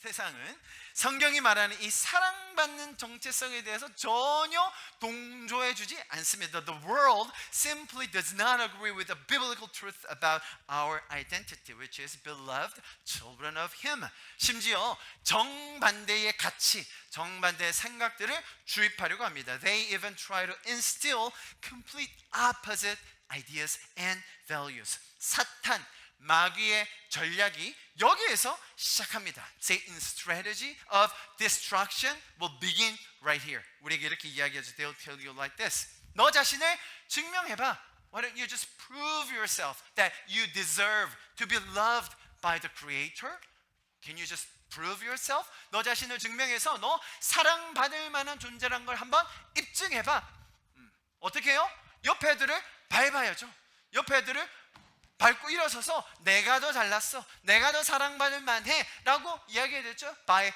세상은 성경이 말하는 이 사랑받는 정체성에 대해서 전혀 동조해주지 않습니다. The world simply does not agree with the biblical truth about our identity, which is beloved children of Him. 심지어 정반대의 가치, 정반대의 생각들을 주입하려고 합니다. They even try to instill complete opposite ideas and values. 사탄, 마귀의 전략이 여기에서 시작합니다. Satan's strategy of destruction will begin right here. 우리에게 이렇게 이야기하죠. They'll tell you like this. 너 자신을 증명해봐. Why don't you just prove yourself that you deserve to be loved by the Creator? Can you just prove yourself? 너 자신을 증명해서 너 사랑받을 만한 존재란 걸 한번 입증해봐. 어떻게 해요? 옆에 애들을 밟아야죠. 옆에 애들을 밟고 일어서서 내가 더 잘났어, 내가 더 사랑받을 만해 라고 이야기해야 되죠. By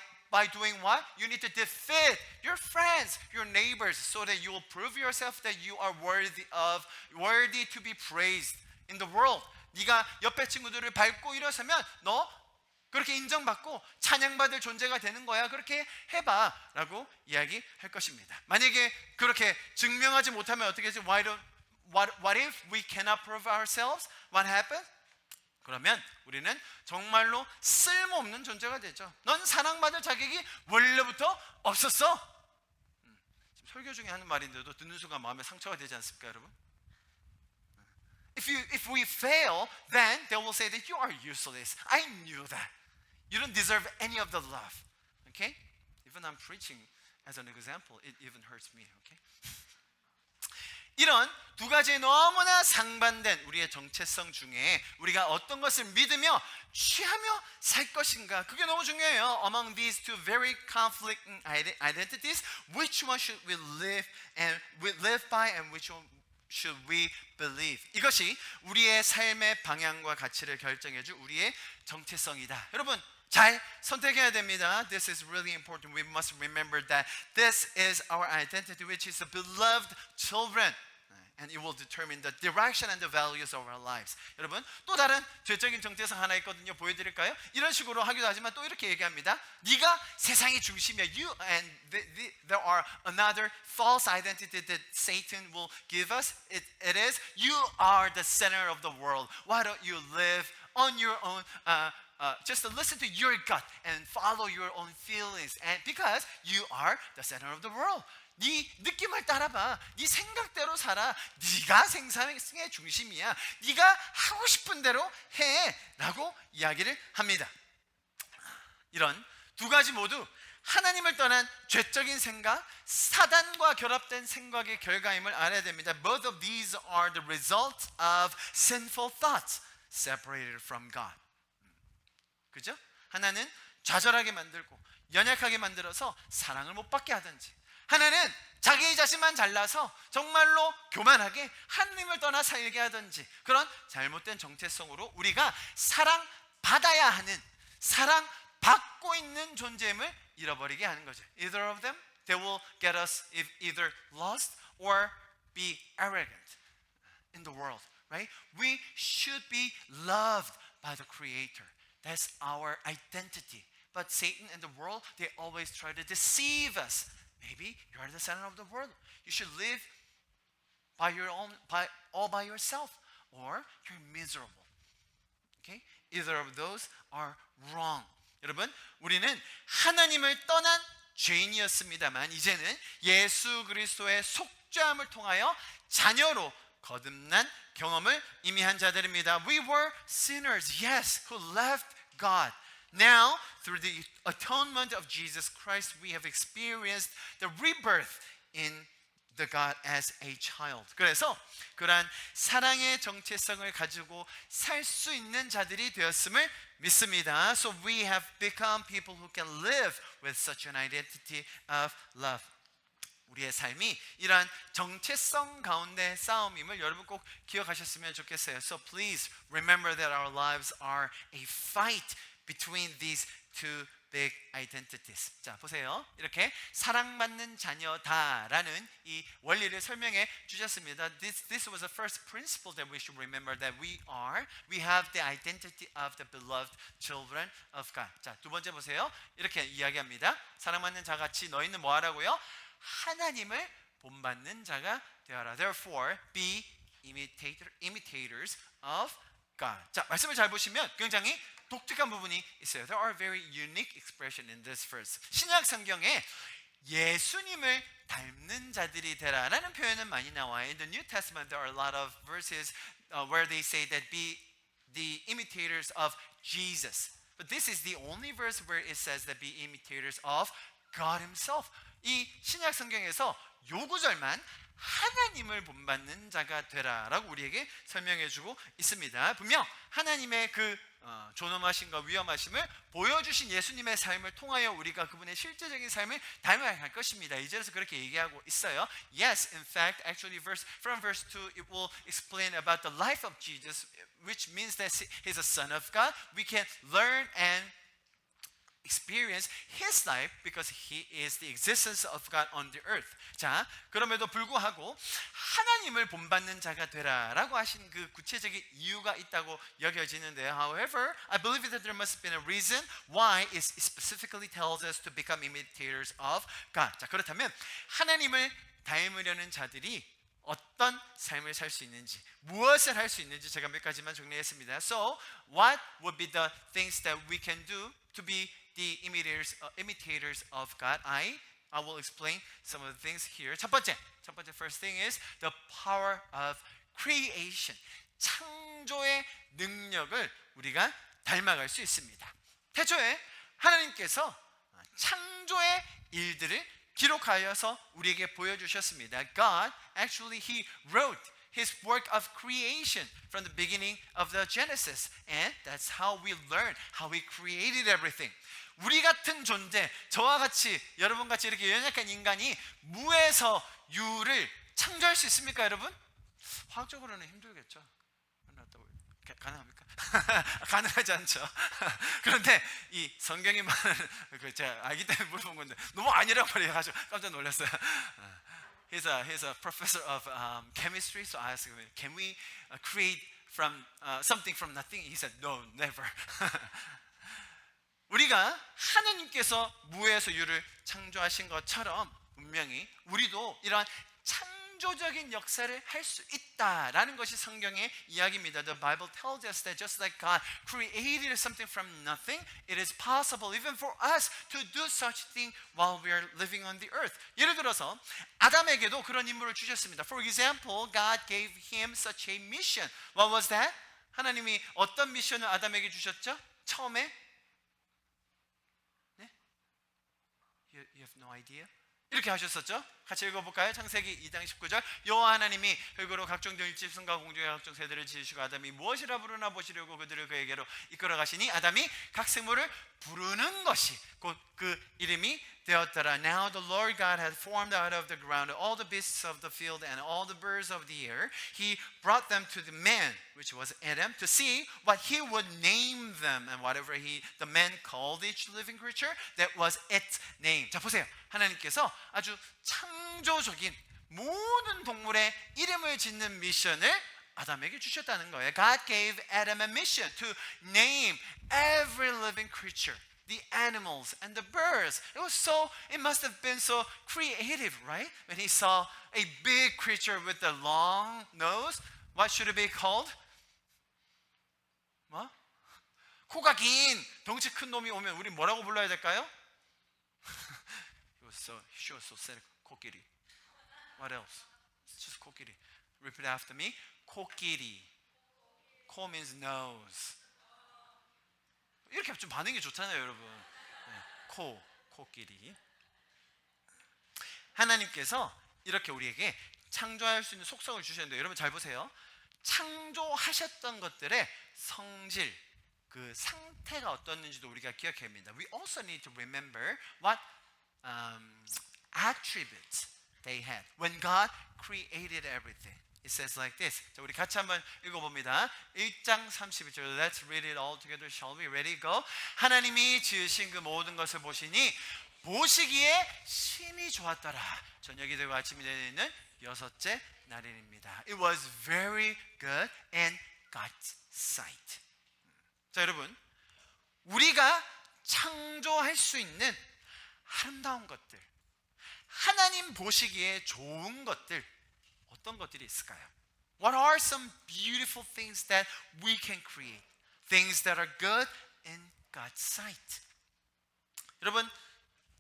doing what? You need to defeat your friends, your neighbors, so that you will prove yourself that you are worthy to be praised in the world. 네가 옆에 친구들을 밟고 일어서면 너 그렇게 인정받고 찬양받을 존재가 되는 거야. 그렇게 해봐 라고 이야기할 것입니다. 만약에 그렇게 증명하지 못하면 어떻게 하지? What if we cannot prove ourselves? What happens? 그러면 우리는 정말로 쓸모없는 존재가 되죠. 넌 사랑받을 자격이 원래부터 없었어. 지금 설교 중에 하는 말인데도 듣는 순간 마음에 상처가 되지 않습니까, 여러분? If we fail, then they will say that you are useless. I knew that. You don't deserve any of the love. Okay? Even I'm preaching as an example, it even hurts me. Okay? 이런 두 가지의 너무나 상반된 우리의 정체성 중에 우리가 어떤 것을 믿으며 취하며 살 것인가, 그게 너무 중요해요. Among these two very conflicting identities, which one should we live by and which one should we believe? 이것이 우리의 삶의 방향과 가치를 결정해줄 우리의 정체성이다. 여러분, 잘 선택해야 됩니다. This is really important. We must remember that this is our identity, which is the beloved children. And it will determine the direction and the values of our lives. 여러분, 또 다른 죄적인 정체성 하나 있거든요. 보여드릴까요? 이런 식으로 하기도 하지만 또 이렇게 얘기합니다. 네가 세상의 중심이야. You and there are another false identity that Satan will give us. It is you are the center of the world. Why don't you live on your own? Just listen to your gut and follow your own feelings, and because you are the center of the world. 네 느낌을 따라봐. 네 생각대로 살아. 네가 생산의 중심이야. 네가 하고 싶은 대로 해 라고 이야기를 합니다. 이런 두 가지 모두 하나님을 떠난 죄적인 생각, 사단과 결합된 생각의 결과임을 알아야 됩니다. Both of these are the result of sinful thoughts separated from God. 그죠? 하나는 좌절하게 만들고 연약하게 만들어서 사랑을 못 받게 하든지, 하나는 자기 자신만 잘나서 정말로 교만하게 하나님을 떠나 살게 하든지, 그런 잘못된 정체성으로 우리가 사랑받아야 하는, 사랑받고 있는 존재임을 잃어버리게 하는 거죠. Either of them, they will get us either lost or be arrogant in the world, right? We should be loved by the Creator. That's our identity. But Satan and the world, they always try to deceive us. Maybe you are the center of the world. You should live all by yourself, or you're miserable. Okay? Either of those are wrong. 여러분, 우리는 하나님을 떠난 죄인이었습니다만 이제는 예수 그리스도의 속죄함을 통하여 자녀로 거듭난 경험을 이미 한 자들입니다. We were sinners, yes, who left God. Now, through the atonement of Jesus Christ, we have experienced the rebirth in the God as a child. 그래서 그러한 사랑의 정체성을 가지고 살 수 있는 자들이 되었음을 믿습니다. So we have become people who can live with such an identity of love. 우리의 삶이 이러한 정체성 가운데 싸움임을 여러분 꼭 기억하셨으면 좋겠어요. So please remember that our lives are a fight between these two big identities. 자, 보세요. 이렇게 사랑받는 자녀다라는 이 원리를 설명해 주셨습니다. This was the first principle that we should remember, that we have the identity of the beloved children of God. 자, 두 번째 보세요. 이렇게 이야기합니다. 사랑받는 자같이 너희는 뭐 하라고요? 하나님을 본받는 자가 되어라. Therefore, be imitators of God. 자, 말씀을 잘 보시면 굉장히 독특한 부분이 있어요. There are very unique expression in this verse. 신약 성경에 예수님을 닮는 자들이 되라라는 표현은 많이 나와요. In the New Testament, there are a lot of verses where they say that be the imitators of Jesus. But this is the only verse where it says that be imitators of God Himself. 이 신약 성경에서 요 구절만 하나님을 본받는 자가 되라라고 우리에게 설명해주고 있습니다. 분명 하나님의 그 존엄하심과 위엄하심을 보여주신 예수님의 삶을 통하여 우리가 그분의 실제적인 삶을 닮아야 할 것입니다. 2절에서 그렇게 얘기하고 있어요. Yes, in fact, actually from verse 2 it will explain about the life of Jesus, which means that He's a Son of God. We can learn and experience His life because He is the existence of God on the earth. 자, 그럼에도 불구하고 하나님을 본받는 자가 되라라고 하신 그 구체적인 이유가 있다고 여겨지는데요. However, I believe that there must have been a reason why it specifically tells us to become imitators of God. 자, 그렇다면 하나님을 닮으려는 자들이 어떤 삶을 살 수 있는지, 무엇을 할 수 있는지 제가 몇 가지만 정리했습니다. So, what would be the things that we can do to be the imitators of God? I will explain some of the things here. 첫 번째, first thing is the power of creation. 창조의 능력을 우리가 닮아갈 수 있습니다. 태초에 하나님께서 창조의 일들을 기록하여서 우리에게 보여주셨습니다. God actually He wrote His work of creation from the beginning of the Genesis, and that's how we learn how He created everything. 우리 같은 존재, 저와 같이 여러분 같이 이렇게 연약한 인간이 무에서 유를 창조할 수 있습니까, 여러분? 화학적으로는 힘들겠죠. 가능합니까? 가능하지 않죠. 그런데 이 성경이 말하는 제가 알기 때문에 물어본 건데 너무 아니라고 말해가지고 깜짝 놀랐어요. He's a professor of chemistry, so I asked him, can we create from something from nothing? He said, no, never. 우리가 하나님께서 무에서 유를 창조하신 것처럼 분명히 우리도 이러한 창조적인 역사를 할 수 있다라는 것이 성경의 이야기입니다. The Bible tells us that just like God created something from nothing, it is possible even for us to do such thing while we are living on the earth. 예를 들어서 아담에게도 그런 임무를 주셨습니다. For example, God gave him such a mission. What was that? 하나님이 어떤 미션을 아담에게 주셨죠? 처음에? 네? You have no idea? 이렇게 하셨었죠? 같이 읽어볼까요? 창세기 2장 19절. 여호와 하나님이 흙으로 각종 들짐승과 공중의 각종 새들을 지으시고 아담이 무엇이라 부르나 보시려고 그들을 그에게로 이끌어 가시니 아담이 각 생물을 부르는 것이 곧 그 이름이 되었더라. Now the Lord God had formed out of the ground all the beasts of the field and all the birds of the air. He brought them to the man, which was Adam, to see what he would name them. And whatever the man called each living creature, that was its name. 자, 보세요. 하나님께서 아주 창조적인 모든 동물의 이름을 짓는 미션을 아담에게 주셨다는 거예요. God gave Adam a mission to name every living creature, the animals and the birds. It must have been so creative, right? When he saw a big creature with a long nose, what should it be called? 뭐? 코가 긴 덩치 큰 놈이 오면 우리 뭐라고 불러야 될까요? She was so sad. 코끼리. What else? It's just 코끼리. Repeat after me. 코끼리. 코 means nose. 이렇게 좀 반응이 좋잖아요, 여러분. 네, 코끼리. 하나님께서 이렇게 우리에게 창조할 수 있는 속성을 주셨는데 여러분 잘 보세요. 창조하셨던 것들의 성질, 그 상태가 어떻는지도 우리가 기억해야 합니다. We also need to remember what attributes they had when God created everything. It says like this. 자, 우리 같이 한번 읽어봅니다. 1장 31절. Let's read it all together. Shall we? Ready? Go. 하나님이 지으신 그 모든 것을 보시니 보시기에 심히 좋았더라. 저녁이 되고 아침이 되는 여섯째 날입니다. It was very good in God's sight. 자, 여러분, 우리가 창조할 수 있는 아름다운 것들, 하나님 보시기에 좋은 것들, 어떤 것들이 있을까요? What are some beautiful things that we can create? Things that are good in God's sight. 여러분,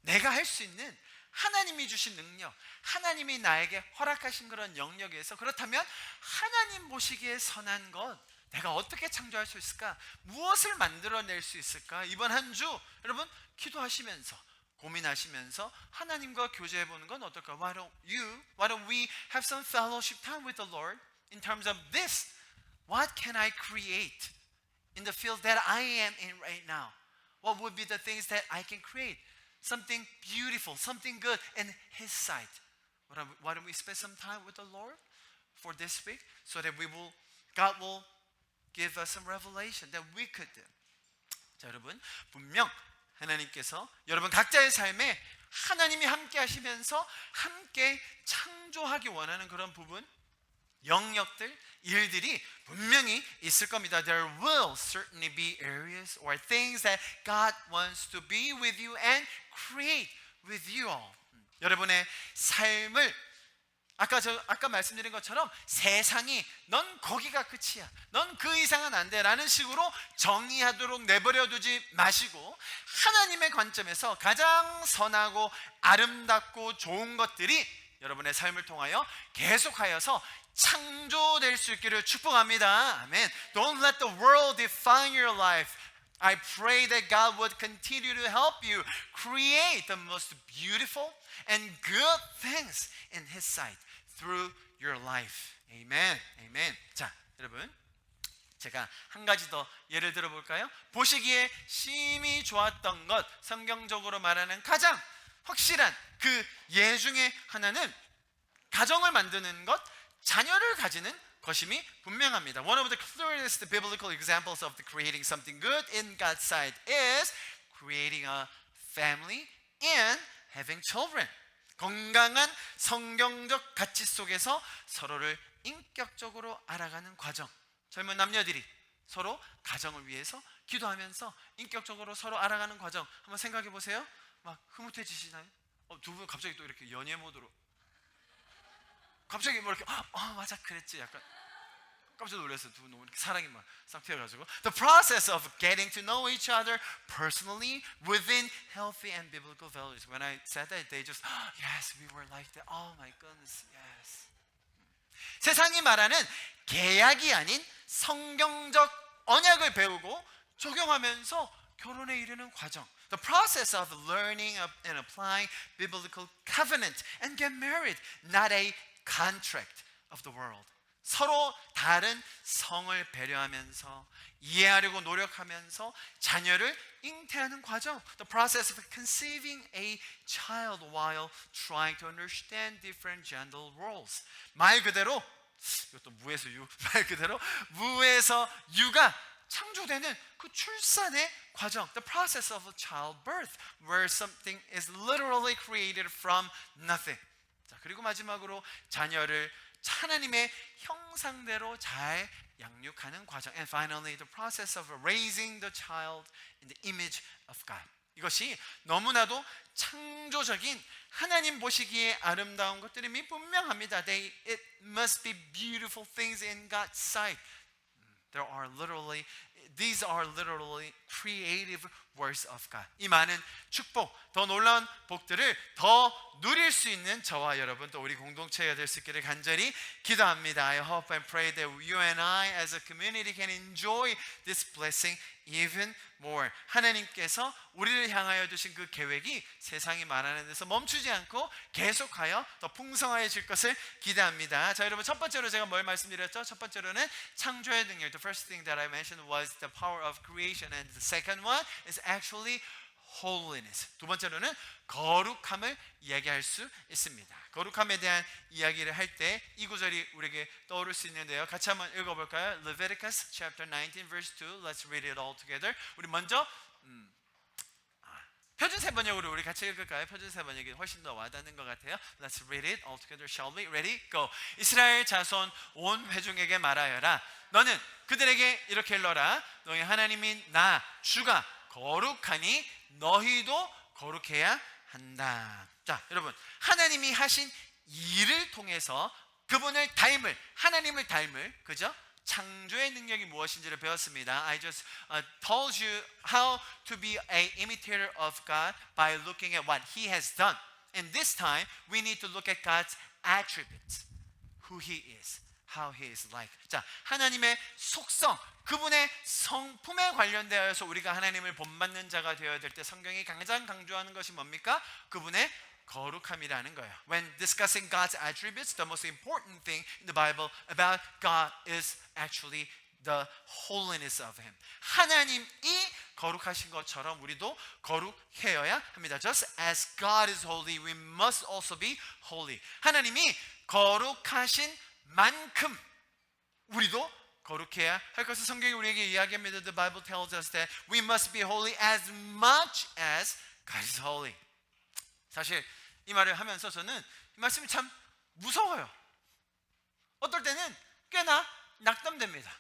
내가 할 수 있는 하나님이 주신 능력, 하나님이 나에게 허락하신 그런 영역에서, 그렇다면 하나님 보시기에 선한 것, 내가 어떻게 창조할 수 있을까? 무엇을 만들어낼 수 있을까? 이번 한 주 여러분 기도하시면서 고민하시면서 하나님과 교제해보는 건 어떨까? Why don't we have some fellowship time with the Lord in terms of this? What can I create in the field that I am in right now? What would be the things that I can create? Something beautiful, something good in His sight. Why don't we spend some time with the Lord for this week so that God will give us some revelation that we could do. 자, 여러분, 분명 하나님께서 여러분 각자의 삶에 하나님이 함께 하시면서 함께 창조하기 원하는 그런 부분, 영역들, 일들이 분명히 있을 겁니다. There will certainly be areas or things that God wants to be with you and create with you all. 여러분의 삶을 아까 말씀드린 것처럼 세상이 넌 거기가 끝이야, 넌 그 이상은 안 돼 라는 식으로 정의하도록 내버려 두지 마시고 하나님의 관점에서 가장 선하고 아름답고 좋은 것들이 여러분의 삶을 통하여 계속하여서 창조될 수 있기를 축복합니다. 아멘. Don't let the world define your life. I pray that God would continue to help you create the most beautiful and good things in His sight through your life. Amen. Amen. 자, 여러분, 제가 한 가지 더 예를 들어볼까요? 보시기에 심히 좋았던 것, 성경적으로 말하는 가장 확실한 그 예 중에 하나는 가정을 만드는 것, 자녀를 가지는 것임이 분명합니다. One of the clearest biblical examples of creating something good in God's sight is creating a family and having children. 건강한 성경적 가치 속에서 서로를 인격적으로 알아가는 과정. 젊은 남녀들이 서로 가정을 위해서 기도하면서 인격적으로 서로 알아가는 과정 한번 생각해 보세요. 막 흐뭇해지시나요? 두 분 갑자기 또 이렇게 연애 모드로 갑자기 뭐 이렇게 맞아 그랬지 약간 깜짝 놀랐어요. 두 분 너무 이렇게 사랑이 막 싹 튀어가지고 The process of getting to know each other personally within healthy and biblical values. When I said that, they just yes, we were like that. Oh my goodness, yes. 세상이 말하는 계약이 아닌 성경적 언약을 배우고 적용하면서 결혼에 이르는 과정. The process of learning and applying biblical covenant and get married, not a contract of the world. 서로 다른 성을 배려하면서 이해하려고 노력하면서 자녀를 잉태하는 과정. The process of conceiving a child while trying to understand different gender roles. 말 그대로 이것도 무에서 유, 말 그대로 무에서 유가 창조되는 그 출산의 과정. The process of a childbirth, where something is literally created from nothing. 자, 그리고 마지막으로 자녀를 하나님의 형상대로 잘 양육하는 과정. And finally, the process of raising the child in the image of God. 이것이 너무나도 창조적인 하나님 보시기에 아름다운 것들임이 분명합니다. It must be beautiful things in God's sight. These are literally creative works of God. 이 많은 축복, 더 놀라운 복들을 더 누릴 수 있는 저와 여러분 또 우리 공동체가 될 수 있기를 간절히 기도합니다. I hope and pray that you and I as a community can enjoy this blessing even more. 하나님께서 우리를 향하여 주신 그 계획이 세상이 말하는 데서 멈추지 않고 계속하여 더 풍성해질 것을 기대합니다. 자, 여러분, 첫 번째로 제가 뭘 말씀드렸죠? 첫 번째로는 창조의 능력. The first thing that I mentioned was the power of creation, and the second one is actually holiness. 두 번째로는 거룩함을 이야기할 수 있습니다. 거룩함에 대한 이야기를 할 때 이 구절이 우리에게 떠오를 수 있는데요. 같이 한번 읽어볼까요? Leviticus chapter 19 verse 2. Let's read it all together. 우리 먼저 표준 세번역으로 우리 같이 읽을까요? 표준 세번역이 훨씬 더 와닿는 것 같아요. Let's read it all together, shall we? Ready? Go. 이스라엘 자손 온 회중에게 말하여라. 너는 그들에게 이렇게 일러라. 너희 하나님인 나 주가 거룩하니 너희도 거룩해야 한다. 자, 여러분, 하나님이 하신 일을 통해서 그분을 닮을, 하나님을 닮을, 그죠? 창조의 능력이 무엇인지를 배웠습니다. I just told you how to be an imitator of God by looking at what He has done. And this time, we need to look at God's attributes, who He is, how He is like. 자, 하나님의 속성, 그분의 성품에 관련되어서 우리가 하나님을 본받는 자가 되어야 될 때 성경이 가장 강조하는 것이 뭡니까? 그분의 거룩함이라는 거예요. When discussing God's attributes, the most important thing in the Bible about God is actually the holiness of Him. 하나님이 거룩하신 것처럼 우리도 거룩해야 합니다. Just as God is holy, we must also be holy. 하나님이 거룩하신 만큼 우리도 거룩해야 할 것을 성경이 우리에게 이야기합니다. The Bible tells us that we must be holy as much as God is holy. 사실 이 말을 하면서 저는 이 말씀이 참 무서워요. 어떨 때는 꽤나 낙담됩니다.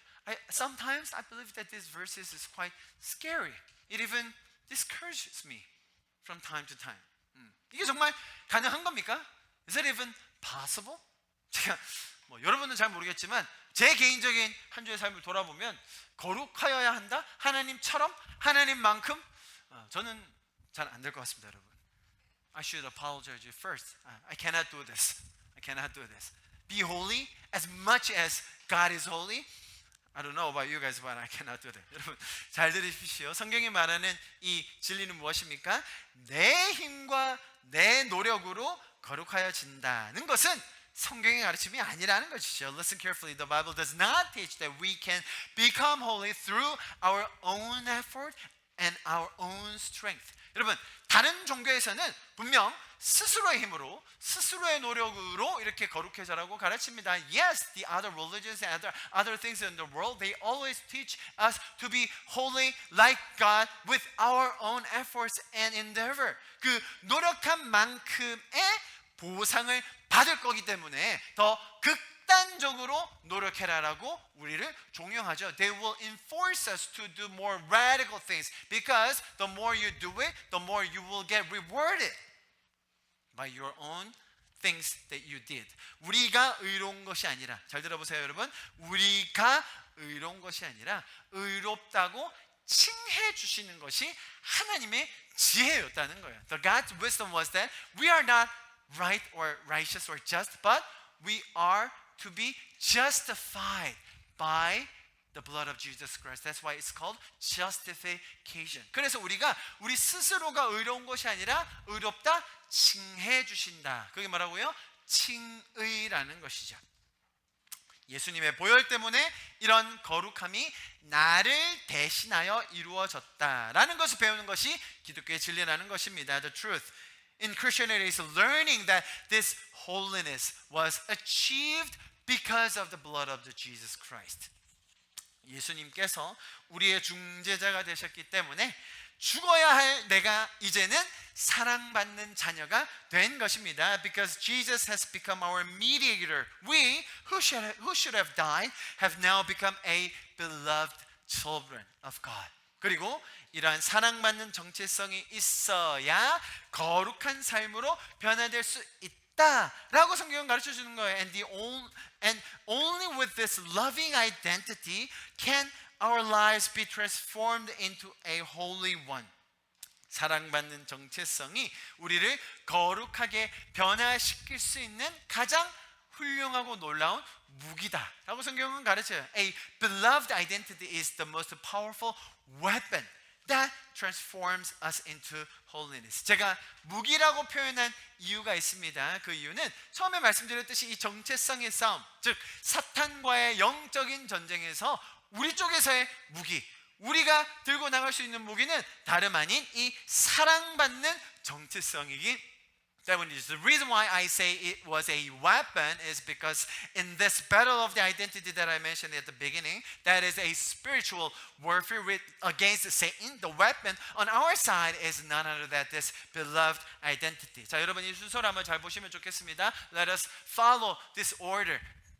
Sometimes I believe that this verses is quite scary. It even discourages me from time to time. 이게 정말 가능한 겁니까? Is it even possible? 제가 여러분은 잘 모르겠지만 제 개인적인 한 주의 삶을 돌아보면 거룩하여야 한다? 하나님처럼? 하나님만큼? 저는 잘 안 될 것 같습니다, 여러분. I should apologize you first. I cannot do this. I cannot do this. Be holy as much as God is holy. I don't know about you guys, but I cannot do that. 여러분 잘 들으십시오. 성경이 말하는 이 진리는 무엇입니까? 내 힘과 내 노력으로 거룩하여진다는 것은 성경의 가르침이 아니라는 것이죠. Listen carefully. The Bible does not teach that we can become holy through our own effort and our own strength. 여러분, 다른 종교에서는 분명 스스로의 힘으로, 스스로의 노력으로 이렇게 거룩해져라고 가르칩니다. Yes, the other religions and other things in the world, they always teach us to be holy like God with our own efforts and endeavor. 그 노력한 만큼의 보상을 받을 거기 때문에 더 극단적으로 노력해라라고 우리를 종용하죠. They will enforce us to do more radical things because the more you do it, the more you will get rewarded by your own things that you did. 우리가 의로운 것이 아니라, 잘 들어보세요 여러분, 우리가 의로운 것이 아니라 의롭다고 칭해 주시는 것이 하나님의 지혜였다는 거예요. The God's wisdom was that we are not right or righteous or just, but we are to be justified by the blood of Jesus Christ. That's why it's called justification. 그래서 우리가 우리 스스로가 의로운 것이 아니라 의롭다 칭해 주신다. 그게 뭐라고요? 칭의라는 것이죠. 예수님의 보혈 때문에 이런 거룩함이 나를 대신하여 이루어졌다라는 것을 배우는 것이 기독교의 진리라는 것입니다. The truth in Christianity is learning that this holiness was achieved because of the blood of the Jesus Christ. 예수님께서 우리의 중재자가 되셨기 때문에 죽어야 할 내가 이제는 사랑받는 자녀가 된 것입니다. Because Jesus has become our mediator. We, who should have died, have now become a beloved children of God. 그리고 이러한 사랑받는 정체성이 있어야 거룩한 삶으로 변화될 수 있다라고 성경은 가르쳐 주는 거예요. And only with this loving identity can our lives be transformed into a holy one. 사랑받는 정체성이 우리를 거룩하게 변화시킬 수 있는 가장 훌륭하고 놀라운 무기다라고 성경은 가르쳐요. A beloved identity is the most powerful weapon that transforms us into holiness. 제가 무기라고 표현한 이유가 있습니다. 그 이유는 처음에 말씀드렸듯이 이 정체성의 싸움, 즉 사탄과의 영적인 전쟁에서 우리 쪽에서의 무기, 우리가 들고 나갈 수 있는 무기는 다름 아닌 이 사랑받는 정체성이기 때문이죠. The reason why I say it was a weapon is because in this battle of the identity that I mentioned at the beginning, that is a spiritual warfare against Satan. The weapon on our side is none other than this beloved identity. 자, 여러분 이 순서를 한번 잘 보시면 좋겠습니다. Let us follow this order.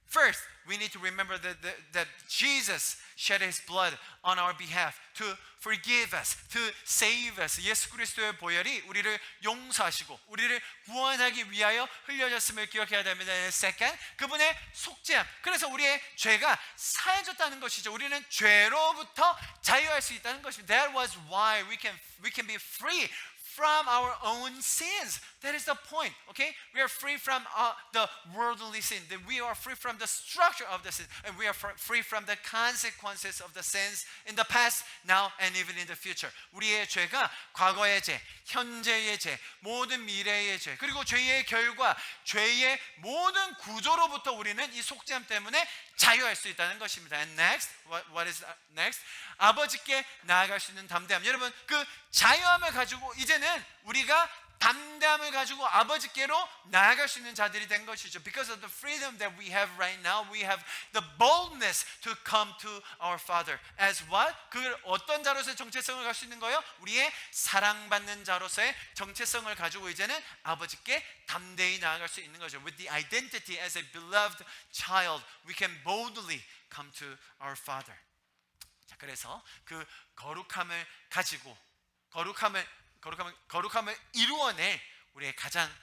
First, we need to remember that Jesus shed his blood on our behalf to forgive us, to save us. 예수 그리스도의 보혈이 우리를 용서하시고 우리를 구원하기 위하여 흘려졌음을 기억해야 됩니다. Second, 그분의 속죄함. 그래서 우리의 죄가 사해졌다는 것이죠. 우리는 죄로부터 자유할 수 있다는 것입니다. That was why we can be free from our own sins. That is the point, okay? We are free from the worldly sin. We are free from the structure of the sin. And we are free from the consequences of the sins in the past, now, and even in the future. 우리의 죄가 과거의 죄, 현재의 죄, 모든 미래의 죄, 그리고 죄의 결과, 죄의 모든 구조로부터 우리는 이 속죄함 때문에 자유할 수 있다는 것입니다. And next, what is next? 아버지께 나아갈 수 있는 담대함. 여러분, 그 자유함을 가지고 이제는 우리가 담대함을 가지고 아버지께로 나아갈 수 있는 자들이 된 것이죠. Because of the freedom that we have right now, we have the boldness to come to our Father. As what? 그 어떤 자로서의 정체성을 갈 수 있는 거예요? 우리의 사랑받는 자로서의 정체성을 가지고 이제는 아버지께 담대히 나아갈 수 있는 거죠. With the identity as a beloved child, we can boldly come to our Father. 자, 그래서 그 거룩함을 가지고 거룩함을 이루어낼 우리의 가장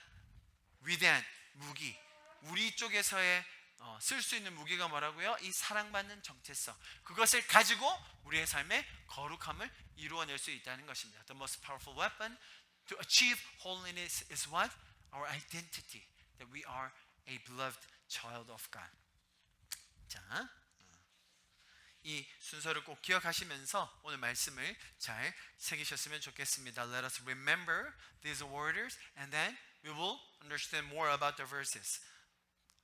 위대한 무기, 우리 쪽에서의 쓸 수 있는 무기가 뭐라고요? 이 사랑받는 정체성. 그것을 가지고 우리의 삶의 거룩함을 이루어낼 수 있다는 것입니다. The most powerful weapon to achieve holiness is what? Our identity. That we are a beloved child of God. 자, 이 순서를 꼭 기억하시면서 오늘 말씀을 잘 새기셨으면 좋겠습니다. Let us remember these orders and then we will understand more about the verses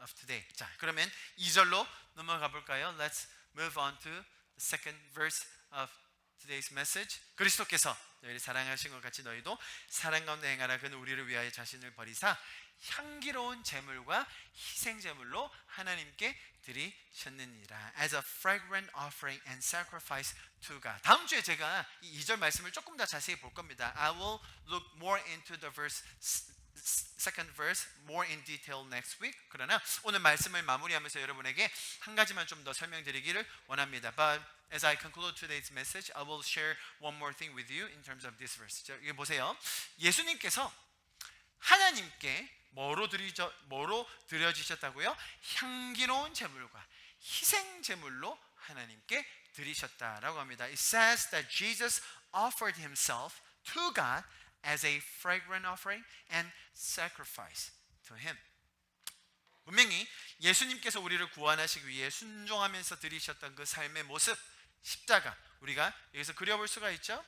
of today. 자, 그러면 2절로 넘어가 볼까요? Let's move on to the second verse of today's message. 그리스도께서 너희를 사랑하신 것 같이 너희도 사랑 가운데 행하라. 그는 우리를 위하여 자신을 버리사 향기로운 제물과 희생 제물로 하나님께 드리셨느니라. As a fragrant offering and sacrifice to God. 다음 주에 제가 이 2절 말씀을 조금 더 자세히 볼 겁니다. I will look more into the second verse more in detail next week. 그러나 오늘 말씀을 마무리하면서 여러분에게 한 가지만 좀 더 설명드리기를 원합니다. But as I conclude today's message, I will share one more thing with you in terms of this verse. 자, 이거 보세요. 예수님께서 하나님께 뭐로 드려지셨다고요? 향기로운 제물과 희생 제물로 하나님께 드리셨다라고 합니다. It says that Jesus offered himself to God as a fragrant offering and sacrifice to him. 분명히 예수님께서 우리를 구원하시기 위해 순종하면서 드리셨던 그 삶의 모습, 십자가, 우리가 여기서 그려볼 수가 있죠.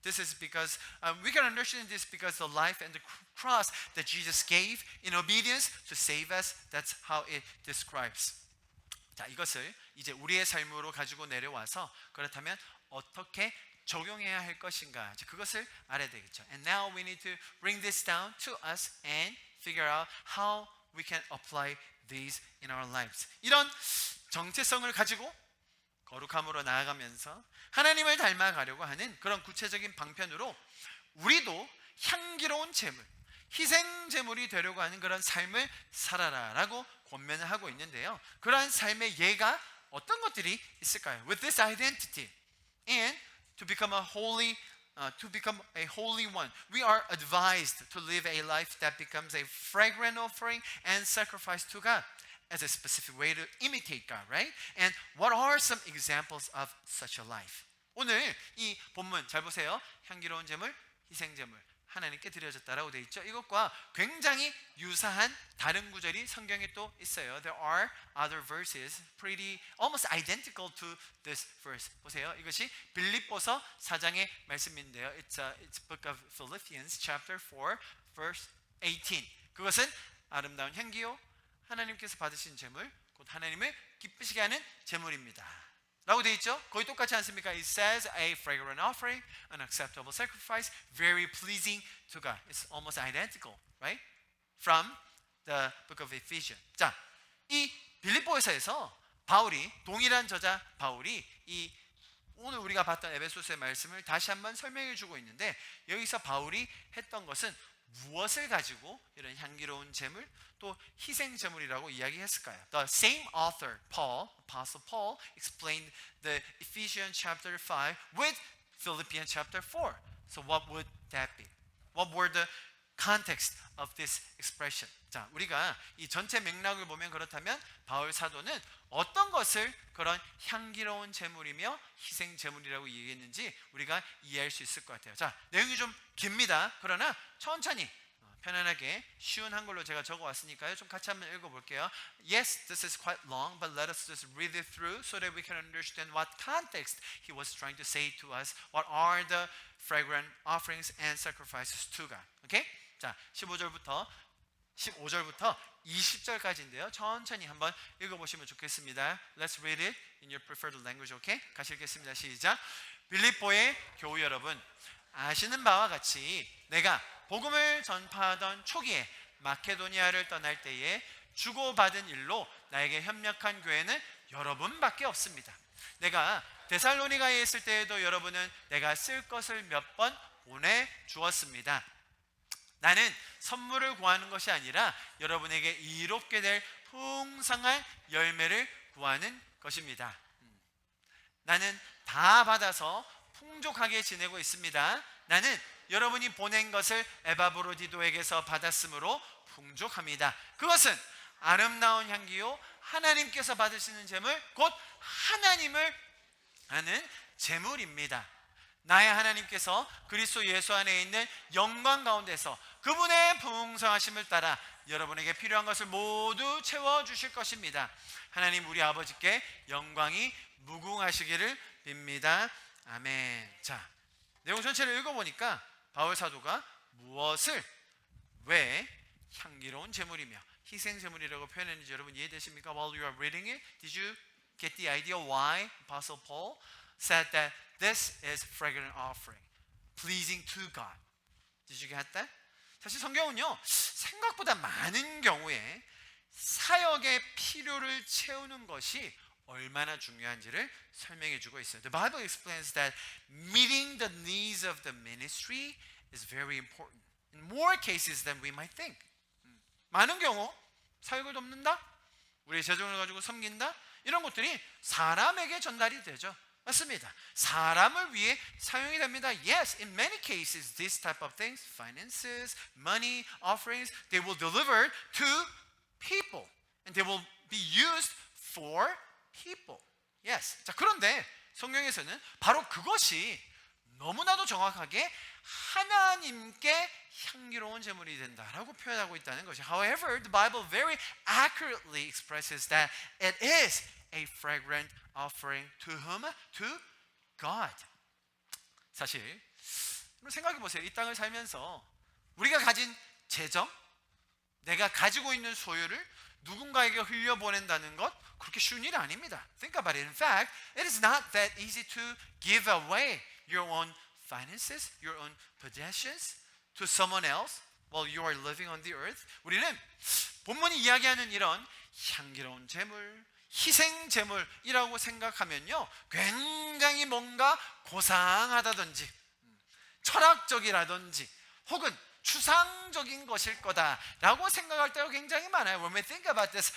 This is because we can understand this because the life and the cross that Jesus gave in obedience to save us. That's how it describes. 자, 이것을 이제 우리의 삶으로 가지고 내려와서 그렇다면 어떻게 적용해야 할 것인가? 그것을 알아야 되겠죠. And now we need to bring this down to us and figure out how we can apply these in our lives. 이런 정체성을 가지고 거룩함으로 나아가면서 하나님을 닮아가려고 하는 그런 구체적인 방편으로 우리도 향기로운 제물, 희생 제물이 되려고 하는 그런 삶을 살아라라고 권면을 하고 있는데요. 그러한 삶의 예가 어떤 것들이 있을까요? With this identity and to become a holy one, we are advised to live a life that becomes a fragrant offering and sacrifice to God. As a specific way to imitate God, right? And what are some examples of such a life? 오늘 이 본문 잘 보세요. 향기로운 제물, 희생 제물, 하나님께 드려졌다라고 되어 있죠. 이것과 굉장히 유사한 다른 구절이 성경에 또 있어요. There are other verses pretty almost identical to this verse. 보세요. 이것이 빌립보서 4장의 말씀인데요. It's book of Philippians chapter 4 verse 18. 그것은 아름다운 향기요 하나님께서 받으신 제물, 곧 하나님을 기쁘시게 하는 제물입니다. 라고 돼 있죠? 거의 똑같지 않습니까? It says a fragrant offering, an acceptable sacrifice, very pleasing to God. It's almost identical, right? From the book of Ephesians. 자, 이 빌립보에서에서 바울이 동일한 저자 바울이 이 오늘 우리가 봤던 에베소서의 말씀을 다시 한번 설명해 주고 있는데 여기서 바울이 했던 것은 무엇을 가지고 이런 향기로운 제물 또 희생 제물이라고 이야기했을까요? The same author, Paul, Apostle Paul, explained the Ephesians chapter 5 with Philippians chapter 4. So what would that be? What were the context of this expression? 자, 우리가 이 전체 맥락을 보면 그렇다면 바울 사도는 어떤 것을 그런 향기로운 제물이며 희생 제물이라고 얘기했는지 우리가 이해할 수 있을 것 같아요. 자, 내용이 좀 깁니다. 그러나 천천히 편안하게 쉬운 한글로 제가 적어 왔으니까요. 좀 같이 한번 읽어 볼게요. Yes, this is quite long, but let us just read it through so that we can understand what context he was trying to say to us. What are the fragrant offerings and sacrifices to God? Okay? 자, 15절부터 20절까지인데요. 천천히 한번 읽어보시면 좋겠습니다. Let's read it in your preferred language, okay? 같이 읽겠습니다. 시작. 빌립보의 교우 여러분, 아시는 바와 같이 내가 복음을 전파하던 초기에 마케도니아를 떠날 때에 주고받은 일로 나에게 협력한 교회는 여러분밖에 없습니다. 내가 데살로니가에 있을 때에도 여러분은 내가 쓸 것을 몇 번 보내주었습니다. 나는 선물을 구하는 것이 아니라 여러분에게 이롭게 될 풍성한 열매를 구하는 것입니다. 나는 다 받아서 풍족하게 지내고 있습니다. 나는 여러분이 보낸 것을 에바브로디도에게서 받았으므로 풍족합니다. 그것은 아름다운 향기요 하나님께서 받으시는 제물 곧 하나님을 아는 제물입니다. 나의 하나님께서 그리스도 예수 안에 있는 영광 가운데서 그분의 풍성하심을 따라 여러분에게 필요한 것을 모두 채워주실 것입니다. 하나님 우리 아버지께 영광이 무궁하시기를 빕니다. 아멘. 자, 내용 전체를 읽어보니까 바울 사도가 무엇을 왜 향기로운 제물이며 희생 제물이라고 표현했는지 여러분 이해되십니까? While you are reading it, did you get the idea why Apostle Paul said that this is fragrant offering, pleasing to God? Did you get that? 사실 성경은요 생각보다 많은 경우에 사역의 필요를 채우는 것이 얼마나 중요한지를 설명해 주고 있어요. The Bible explains that meeting the needs of the ministry is very important in more cases than we might think. 많은 경우 사역을 돕는다, 우리의 재정을 가지고 섬긴다, 이런 것들이 사람에게 전달이 되죠. 맞습니다. 사람을 위해 사용이 됩니다. Yes, in many cases, this type of things, finances, money, offerings, they will deliver to people, and they will be used for people. Yes. 자, 그런데 성경에서는 바로 그것이 너무나도 정확하게 하나님께 향기로운 제물이 된다라고 표현하고 있다는 것이. However, the Bible very accurately expresses that it is a fragrant offering to whom? To God. 사실 생각해 보세요. 이 땅을 살면서 우리가 가진 재정, 내가 가지고 있는 소유를 누군가에게 흘려보낸다는 것 그렇게 쉬운 일이 아닙니다. Think about it. In fact, it is not that easy to give away your own finances, your own possessions to someone else while you are living on the earth. 우리는 본문이 이야기하는 이런 향기로운 제물, 희생 제물이라고 생각하면요 굉장히 뭔가 고상하다든지 철학적이라든지 혹은 추상적인 것일 거다라고 생각할 때가 굉장히 많아요. When we think about this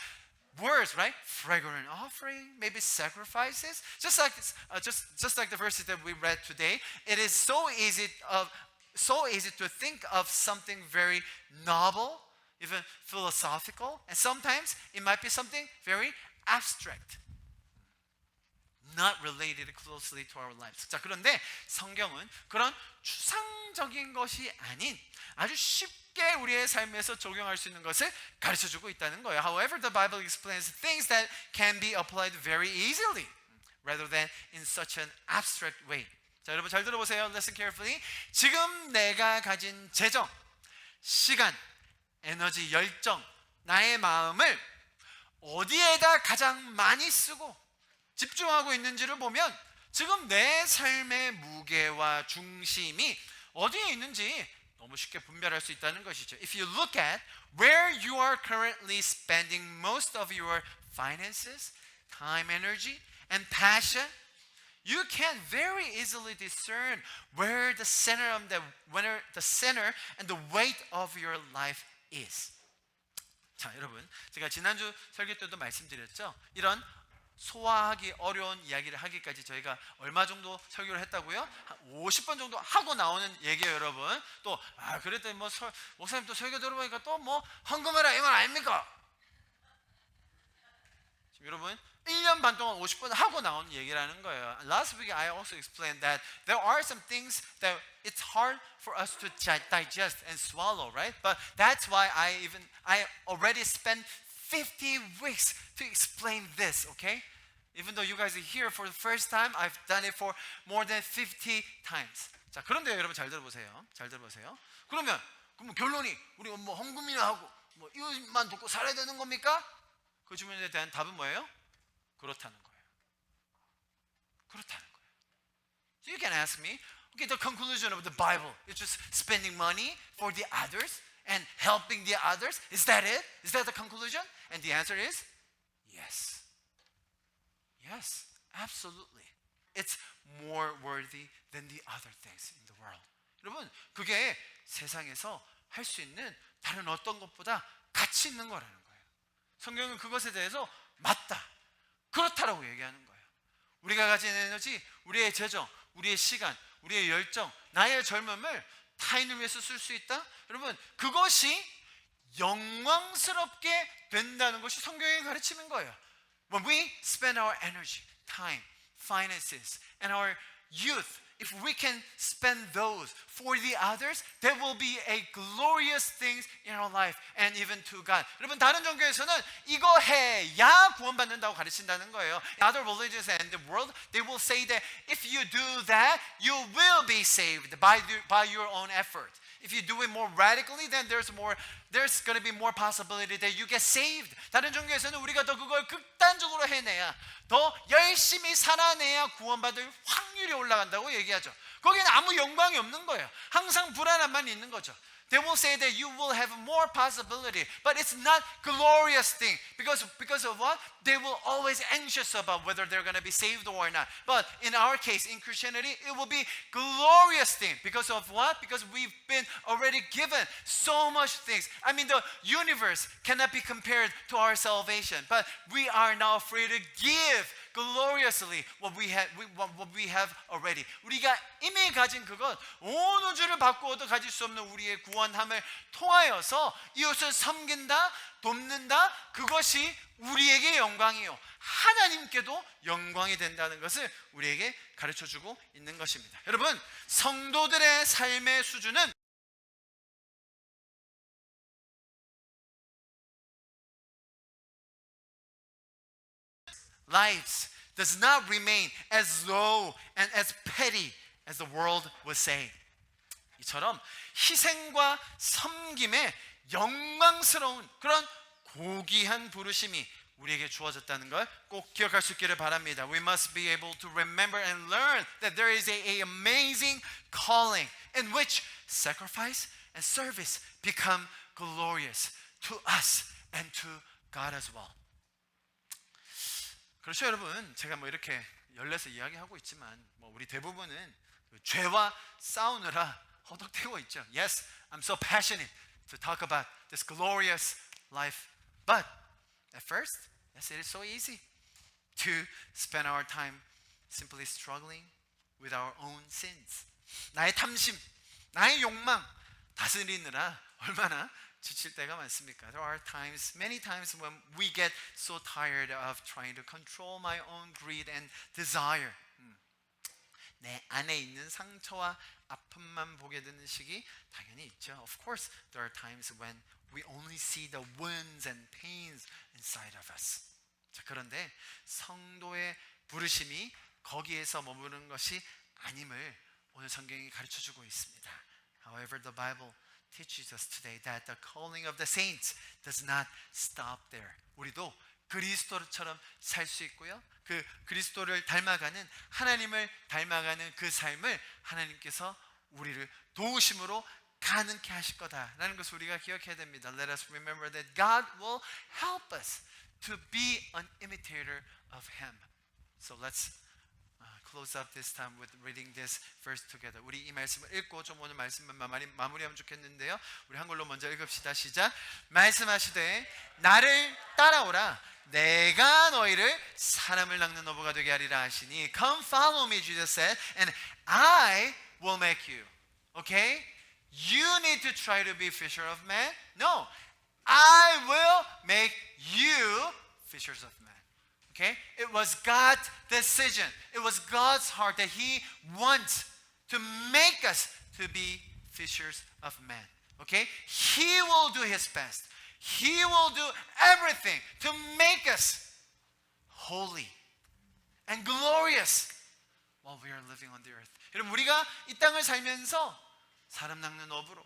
words, right? Fragrant offering, maybe sacrifices, just like the verses that we read today, it is so easy to think of something very novel, even philosophical, and sometimes it might be something very abstract, not related closely to our lives. 자, 그런데 성경은 그런 추상적인 것이 아닌 아주 쉽게 우리의 삶에서 적용할 수 있는 것을 가르쳐주고 있다는 거예요. However, the Bible explains things that can be applied very easily, rather than in such an abstract way. 자, 여러분 잘 들어보세요. Listen carefully. 지금 내가 가진 재정, 시간, 에너지, 열정, 나의 마음을 어디에다 가장 많이 쓰고 집중하고 있는지를 보면 지금 내 삶의 무게와 중심이 어디에 있는지 너무 쉽게 분별할 수 있다는 것이죠. If you look at where you are currently spending most of your finances, time, energy, and passion, you can very easily discern where the center and the weight of your life is. 자, 여러분, 제가 지난주 설교 때도 말씀드렸죠. 이런 소화하기 어려운 이야기를 하기까지 저희가 얼마 정도 설교를 했다고요? 한 50번 정도 하고 나오는 얘기예요, 여러분. 또 그랬더니 뭐 목사님 또 설교 들어보니까 또 뭐 헌금해라 이 말 아닙니까? 지금 여러분 1년 반 동안 50번 하고 나온 얘기라는 거예요. Last week I also explained that there are some things that it's hard for us to digest and swallow, right? But that's why I already spent 50 weeks to explain this, okay? Even though you guys are here for the first time, I've done it for more than 50 times. 자, 그런데 여러분 잘 들어보세요. 잘 들어보세요. 그럼 결론이 우리 뭐 헌금이나 하고 뭐 이것만 듣고 살아야 되는 겁니까? 그 질문에 대한 답은 뭐예요? 그렇다는 거예요. 그렇다는 거예요. So you can ask me, okay, the conclusion of the Bible is just spending money for the others and helping the others. Is that it? Is that the conclusion? And the answer is yes. Yes, absolutely. It's more worthy than the other things in the world. 여러분, 그게 세상에서 할 수 있는 다른 어떤 것보다 가치 있는 거라는 거예요. 성경은 그것에 대해서 맞다, 그렇다라고 얘기하는 거예요. 우리가 가진 에너지, 우리의 재정, 우리의 시간, 우리의 열정, 나의 젊음을 타인을 위해서 쓸 수 있다? 여러분, 그것이 영광스럽게 된다는 것이 성경의 가르치는 거예요. When we spend our energy, time, finances, and our youth, if we can spend those for the others, there will be a glorious things in our life and even to God. 여러분, 다른 종교에서는 이거 해야 구원받는다고 가르친다는 거예요. Other religions and the world, they will say that if you do that, you will be saved by your own effort. If you do it more radically, then there's going to be more possibility that you get saved. 다른 종교에서는 우리가 더 그걸 극단적으로 해내야, 더 열심히 살아내야 구원받을 확률이 올라간다고 얘기하죠. 거기는 아무 영광이 없는 거예요. 항상 불안함만 있는 거죠. They will say that you will have more possibility, but it's not glorious thing because of what? They will always anxious about whether they're going to be saved or not. But in our case, in Christianity, it will be glorious thing because of what? Because we've been already given so much things. I mean, the universe cannot be compared to our salvation, but we are now free to give gloriously what we have already. 우리가 이미 가진 그것, 온 우주를 바꾸어도 가질 수 없는 우리의 구원함을 통하여서 이웃을 섬긴다, 돕는다, 그것이 우리에게 영광이요, 하나님께도 영광이 된다는 것을 우리에게 가르쳐주고 있는 것입니다. 여러분, 성도들의 삶의 수준은 lives does not remain as low and as petty as the world would say. 이처럼 희생과 섬김의 영광스러운 그런 고귀한 부르심이 우리에게 주어졌다는 걸 꼭 기억할 수 있기를 바랍니다. We must be able to remember and learn that there is a amazing calling in which sacrifice and service become glorious to us and to God as well. 그렇죠, 여러분. 제가 뭐 이렇게 열내서 이야기하고 있지만 우리 대부분은 죄와 싸우느라 허덕대고 있죠. Yes, I'm so passionate to talk about this glorious life. But at first, yes, it is so easy to spend our time simply struggling with our own sins. 나의 탐심, 나의 욕망 다스리느라 얼마나 지칠 때가 많습니까? There are times, many times when we get so tired of trying to control my own greed and desire. 내 안에 있는 상처와 아픔만 보게 되는 시기 당연히 있죠. Of course, there are times when we only see the wounds and pains inside of us. 자, 그런데 성도의 부르심이 거기에서 머무는 것이 아님을 오늘 성경이 가르쳐주고 있습니다. However, the Bible teaches us today that the calling of the saints does not stop there. 우리도 그리스도처럼 살 수 있고요, 그 그리스도를 닮아가는, 하나님을 닮아가는 그 삶을 하나님께서 우리를 도우심으로 가능케 하실 거다라는 것을 우리가 기억해야 됩니다. Let us remember that God will help us to be an imitator of Him. So let's close up this time with reading this verse together. 우리 이 말씀을 읽고 좀 오늘 말씀만 마무리하면 좋겠는데요. 우리 한글로 먼저 읽읍시다. 시작. 말씀하시되 나를 따라오라. 내가 너희를 사람을 낚는 어부가 되게 하리라 하시니 Come follow me, Jesus said, and I will make you. Okay? You need to try to be fisher of men? No. I will make you fishers of men. Okay? It was God's decision. It was God's heart that He wants to make us to be fishers of men. Okay? He will do His best. He will do everything to make us holy and glorious while we are living on the earth. 여러분, 우리가 이 땅을 살면서 사람 낚는 어부로,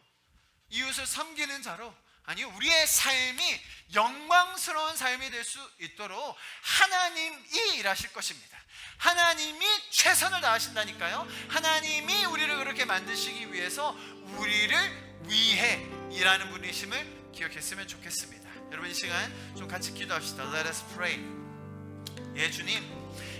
이웃을 섬기는 자로, 아니 우리의 삶이 영광스러운 삶이 될 수 있도록 하나님이 일하실 것입니다. 하나님이 최선을 다하신다니까요. 하나님이 우리를 그렇게 만드시기 위해서 우리를 위해 일하는 분이심을 기억했으면 좋겠습니다. 여러분, 이 시간 좀 같이 기도합시다. Let us pray. 예, 주님,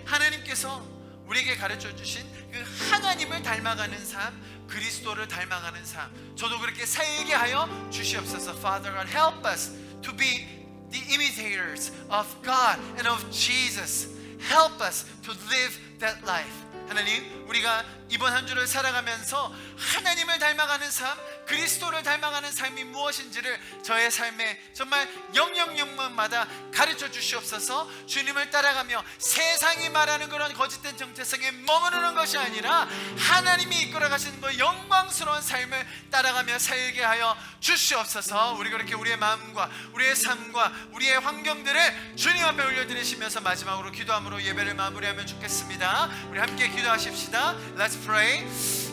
하나님께서 우리에게 가르쳐 주신 그 하나님을 닮아가는 삶, 그리스도를 닮아가는 삶, 저도 그렇게 살게 하여 주시옵소서. Father God, help us to be the imitators of God and of Jesus. Help us to live that life. 하나님, 우리가 이번 한 주를 살아가면서 하나님을 닮아가는 삶, 그리스도를 닮아가는 삶이 무엇인지를 저의 삶에 정말 영역마다 가르쳐 주시옵소서. 주님을 따라가며 세상이 말하는 그런 거짓된 정체성에 머무르는 것이 아니라 하나님이 이끌어 가시는 그 영광스러운 삶을 따라가며 살게 하여 주시옵소서. 우리 그렇게 우리의 마음과 우리의 삶과 우리의 환경들을 주님 앞에 올려드리시면서 마지막으로 기도함으로 예배를 마무리하면 좋겠습니다. 우리 함께 기도하십시다. Let's pray.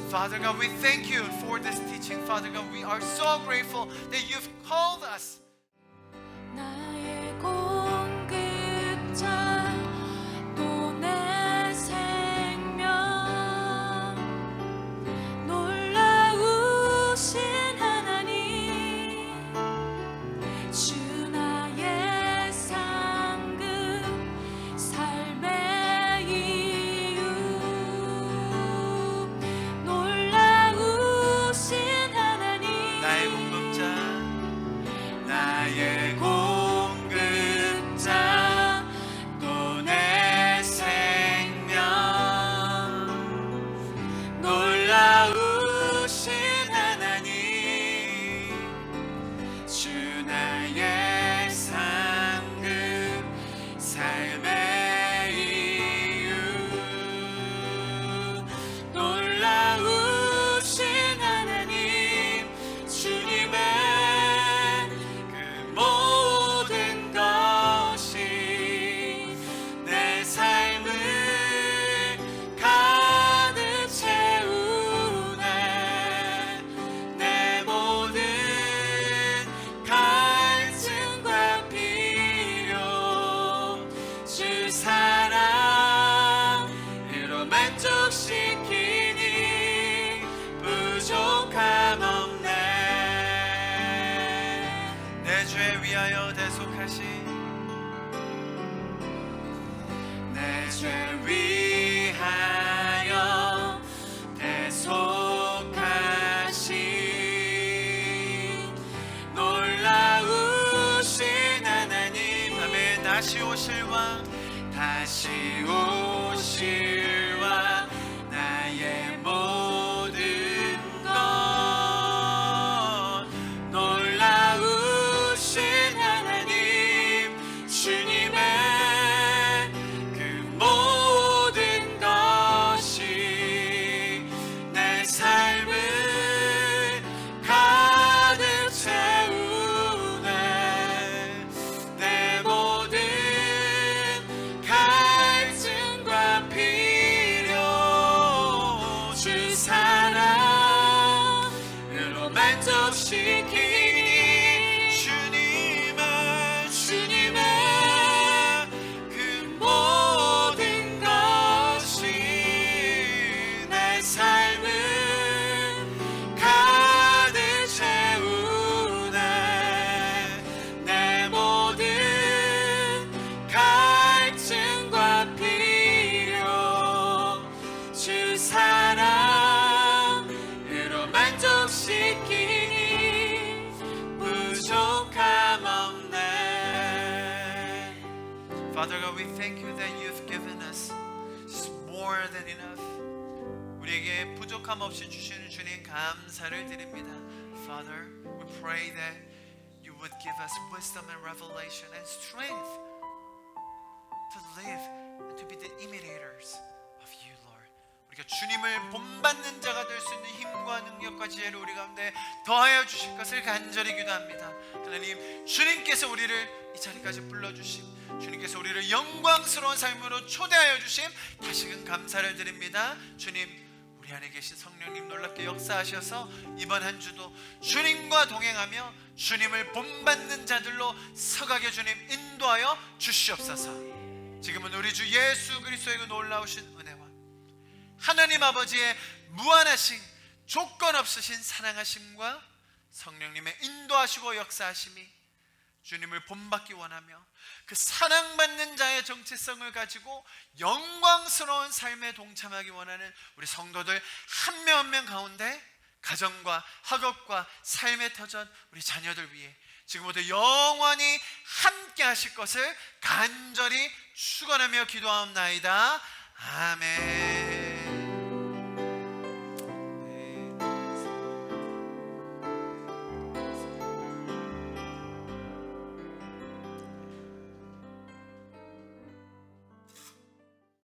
Father God, we thank you for this teaching. Father God, we are so grateful that you've called us. 나의 공급자 또 내 생명 놀라우신 하나님 주 나의 상급 삶의 이유 놀라우신 하나님 나의 공급자, 나의 공급자 또 내 생명 놀라우신 하나님 주 나의 상급 삶의 이유 놀라우신 하나님 주님의 그 모든 것이 내 삶을 가득 채우네 내 모든 갈증과 필요 주 사랑으로 만족시키니 부족함 없네 내 죄 위하여 대속하신, 내 죄 위하여 대속하신 놀라우신 하나님 아멘. 다시 오실 왕, 다시 오실 왕 나의 모든 것 놀라우신 하나님 주님의 그 모든 것이 내 삶을 가득 채우네 내 모든 갈증과 필요 Father God, we thank you that you've given us more than enough. 우리에게 부족함 없이 주시는 주님 감사를 드립니다. Father, we pray that you would give us wisdom and revelation and strength to live and to be the imitators of you, Lord. 우리가 주님을 본받는 자가 될 수 있는 힘과 능력과 지혜를 우리 가운데 더하여 주실 것을 간절히 기도합니다. 하나님, 주님께서 우리를 이 자리까지 불러주심, 주님께서 우리를 영광스러운 삶으로 초대하여 주심 다시금 감사를 드립니다. 주님, 우리 안에 계신 성령님 놀랍게 역사하셔서 이번 한 주도 주님과 동행하며 주님을 본받는 자들로 서가게 주님 인도하여 주시옵소서. 지금은 우리 주 예수 그리스도의 그 놀라우신 은혜와 하나님 아버지의 무한하신 조건 없으신 사랑하심과 성령님의 인도하시고 역사하심이 주님을 본받기 원하며 그 사랑받는 자의 정체성을 가지고 영광스러운 삶에 동참하기 원하는 우리 성도들 한 명 한 명 가운데 가정과 학업과 삶의 터전 우리 자녀들 위해 지금부터 영원히 함께 하실 것을 간절히 축원하며 기도하옵나이다. 아멘.